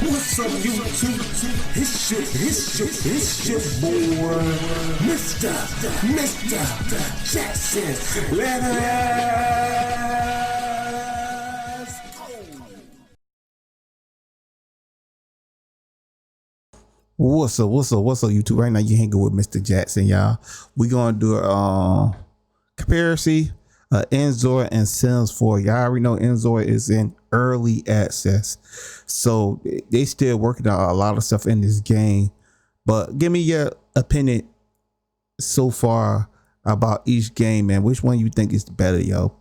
What's up, YouTube? It's your boy, Mr. Jackson. Let us go. What's up, YouTube? Right now, you hanging with Mr. Jackson, y'all. We gonna do a comparison, InZoi and Sims 4. Y'all already know InZoi is in early access, so they still working on a lot of stuff in this game. But give me your opinion so far about each game, man. Which one you think is better, yo?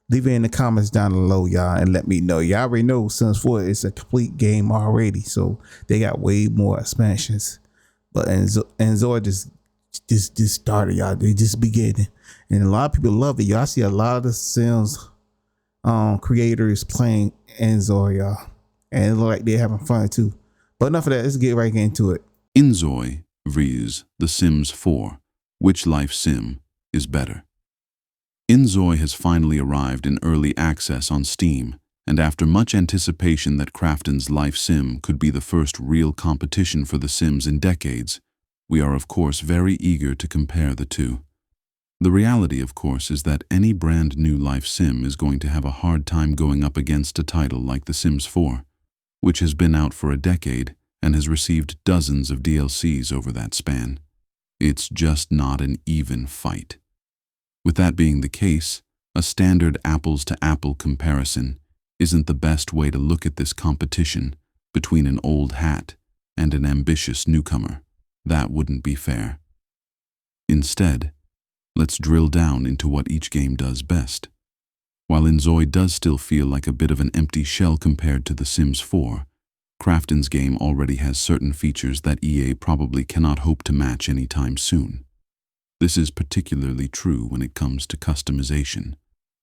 Leave it in the comments down below, y'all, and let me know. Y'all already know Sims 4 is a complete game already, so they got way more expansions. But InZoi just started, y'all. They just beginning, and a lot of people love it, y'all. I see a lot of the Sims creators playing InZoi, y'all, and it look like they're having fun too. But enough of that. Let's get right into it. InZoi vs. The Sims 4. Which life sim is better? InZoi has finally arrived in early access on Steam, and after much anticipation that Krafton's life sim could be the first real competition for The Sims in decades, we are of course very eager to compare the two. The reality, of course, is that any brand new life sim is going to have a hard time going up against a title like The Sims 4, which has been out for a decade and has received dozens of DLCs over that span. It's just not an even fight. With that being the case, a standard apples-to-apple comparison isn't the best way to look at this competition between an old hat and an ambitious newcomer. That wouldn't be fair. Instead, let's drill down into what each game does best. While InZoi does still feel like a bit of an empty shell compared to The Sims 4, Krafton's game already has certain features that EA probably cannot hope to match anytime soon. This is particularly true when it comes to customization,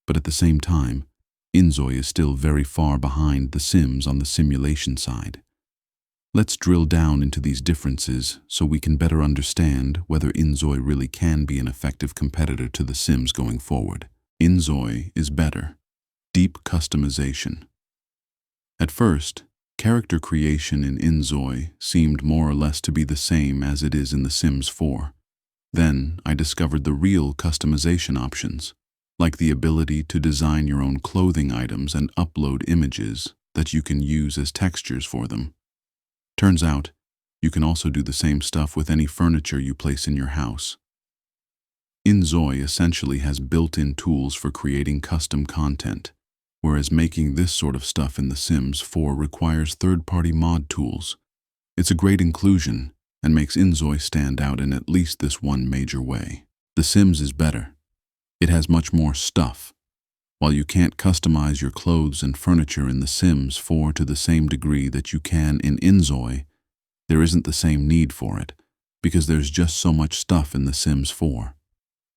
but at the same time, InZoi is still very far behind The Sims on the simulation side. Let's drill down into these differences so we can better understand whether InZoi really can be an effective competitor to The Sims going forward. InZoi is better. Deep customization. At first, character creation in InZoi seemed more or less to be the same as it is in The Sims 4. Then I discovered the real customization options, like the ability to design your own clothing items and upload images that you can use as textures for them. Turns out, you can also do the same stuff with any furniture you place in your house. InZoi essentially has built-in tools for creating custom content, whereas making this sort of stuff in The Sims 4 requires third-party mod tools. It's a great inclusion and makes InZoi stand out in at least this one major way. The Sims is better. It has much more stuff. While you can't customize your clothes and furniture in The Sims 4 to the same degree that you can in InZoi, there isn't the same need for it, because there's just so much stuff in The Sims 4.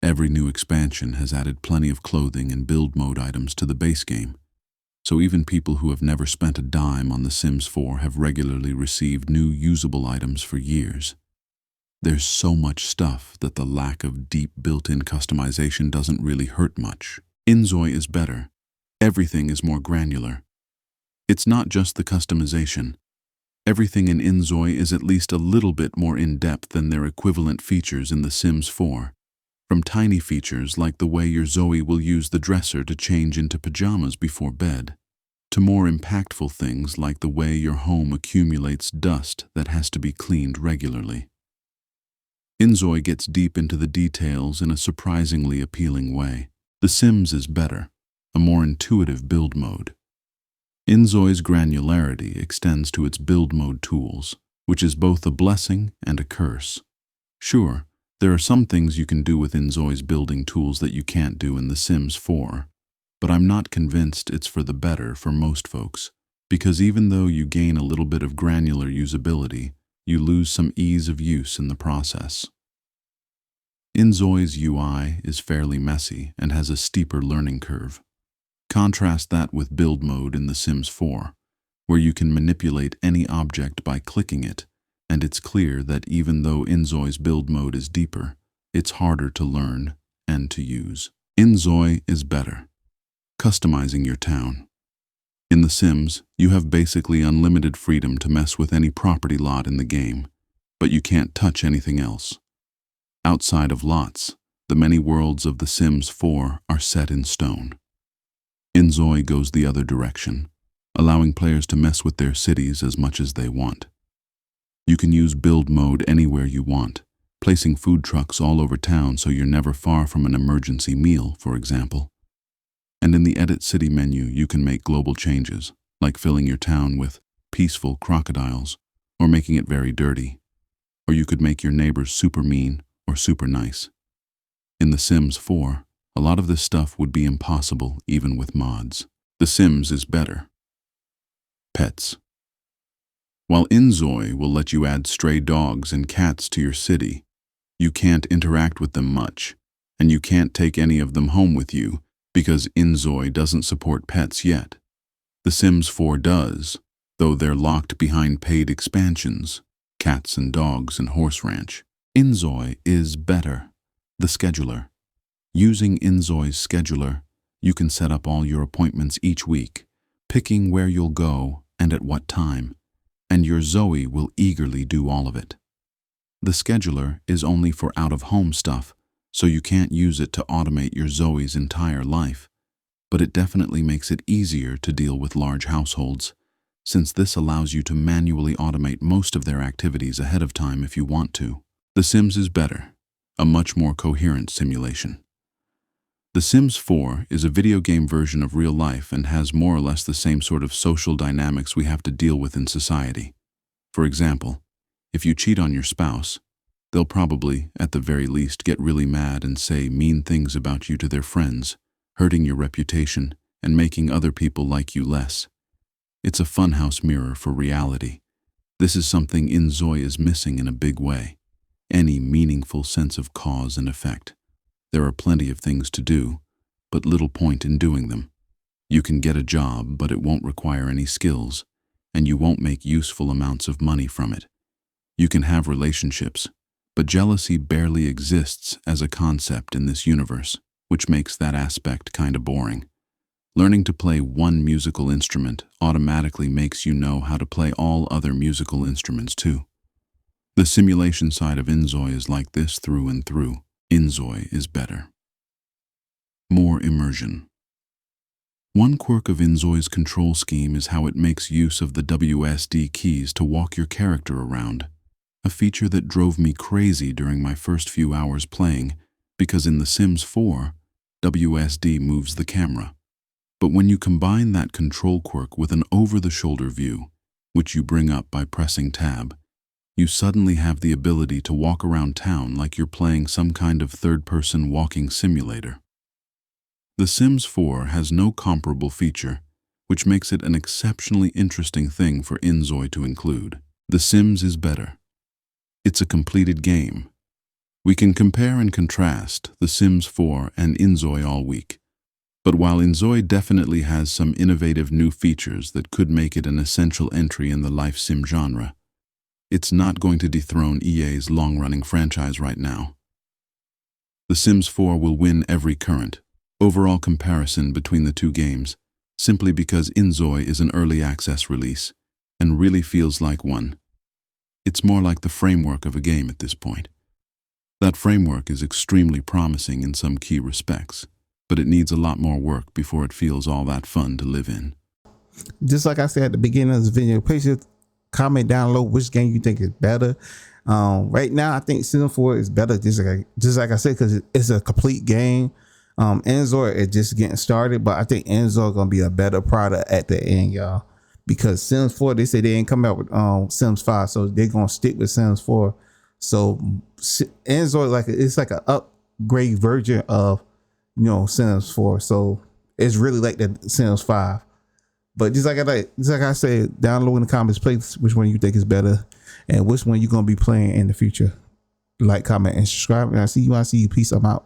Every new expansion has added plenty of clothing and build mode items to the base game, so even people who have never spent a dime on The Sims 4 have regularly received new usable items for years. There's so much stuff that the lack of deep built-in customization doesn't really hurt much. InZoi is better. Everything is more granular. It's not just the customization. Everything in InZoi is at least a little bit more in-depth than their equivalent features in The Sims 4. From tiny features like the way your Zoe will use the dresser to change into pajamas before bed, to more impactful things like the way your home accumulates dust that has to be cleaned regularly. InZoi gets deep into the details in a surprisingly appealing way. The Sims is better, a more intuitive build mode. InZoi's granularity extends to its build mode tools, which is both a blessing and a curse. Sure, there are some things you can do with InZoi's building tools that you can't do in The Sims 4, but I'm not convinced it's for the better for most folks, because even though you gain a little bit of granular usability, you lose some ease of use in the process. InZoi's UI is fairly messy and has a steeper learning curve. Contrast that with build mode in The Sims 4, where you can manipulate any object by clicking it, and it's clear that even though InZoi's build mode is deeper, it's harder to learn and to use. InZoi is better. Customizing your town. In The Sims, you have basically unlimited freedom to mess with any property lot in the game, but you can't touch anything else. Outside of lots, the many worlds of The Sims 4 are set in stone. InZoi goes the other direction, allowing players to mess with their cities as much as they want. You can use build mode anywhere you want, placing food trucks all over town so you're never far from an emergency meal, for example. And in the Edit City menu, you can make global changes, like filling your town with peaceful crocodiles, or making it very dirty. Or you could make your neighbors super mean or super nice. In The Sims 4, a lot of this stuff would be impossible even with mods. The Sims is better. Pets. While InZoi will let you add stray dogs and cats to your city, you can't interact with them much, and you can't take any of them home with you because InZoi doesn't support pets yet. The Sims 4 does, though they're locked behind paid expansions, cats and dogs and horse ranch. InZoi is better. The scheduler. Using InZoi's scheduler, you can set up all your appointments each week, picking where you'll go and at what time, and your Zoe will eagerly do all of it. The scheduler is only for out-of-home stuff, so you can't use it to automate your Zoe's entire life, but it definitely makes it easier to deal with large households, since this allows you to manually automate most of their activities ahead of time if you want to. The Sims is better, a much more coherent simulation. The Sims 4 is a video game version of real life and has more or less the same sort of social dynamics we have to deal with in society. For example, if you cheat on your spouse, they'll probably, at the very least, get really mad and say mean things about you to their friends, hurting your reputation and making other people like you less. It's a funhouse mirror for reality. This is something InZoi is missing in a big way. Any meaningful sense of cause and effect. There are plenty of things to do, but little point in doing them. You can get a job, but it won't require any skills, and you won't make useful amounts of money from it. You can have relationships, but jealousy barely exists as a concept in this universe, which makes that aspect kinda boring. Learning to play one musical instrument automatically makes you know how to play all other musical instruments too. The simulation side of InZoi is like this through and through. InZoi is better. More immersion. One quirk of InZoi's control scheme is how it makes use of the WSD keys to walk your character around, a feature that drove me crazy during my first few hours playing, because in The Sims 4, WSD moves the camera. But when you combine that control quirk with an over-the-shoulder view, which you bring up by pressing Tab, you suddenly have the ability to walk around town like you're playing some kind of third-person walking simulator. The Sims 4 has no comparable feature, which makes it an exceptionally interesting thing for InZoi to include. The Sims is better. It's a completed game. We can compare and contrast The Sims 4 and InZoi all week. But while InZoi definitely has some innovative new features that could make it an essential entry in the life sim genre, it's not going to dethrone EA's long-running franchise right now. The Sims 4 will win every current, overall comparison between the two games, simply because InZoi is an early access release, and really feels like one. It's more like the framework of a game at this point. That framework is extremely promising in some key respects, but it needs a lot more work before it feels all that fun to live in. Just like I said at the beginning of this video, please comment down below which game you think is better. Right now, I think Sims 4 is better, just like I said, because it's a complete game. InZoi is just getting started, but I think InZoi gonna be a better product at the end, y'all. Because Sims 4, they say they ain't come out with Sims 5, so they're gonna stick with Sims 4. So InZoi it's like an upgrade version of Sims 4. So it's really like the Sims 5. But just like I said, down below in the comments, please which one you think is better and which one you're gonna be playing in the future. Like, comment, and subscribe. And I see you. Peace. I'm out.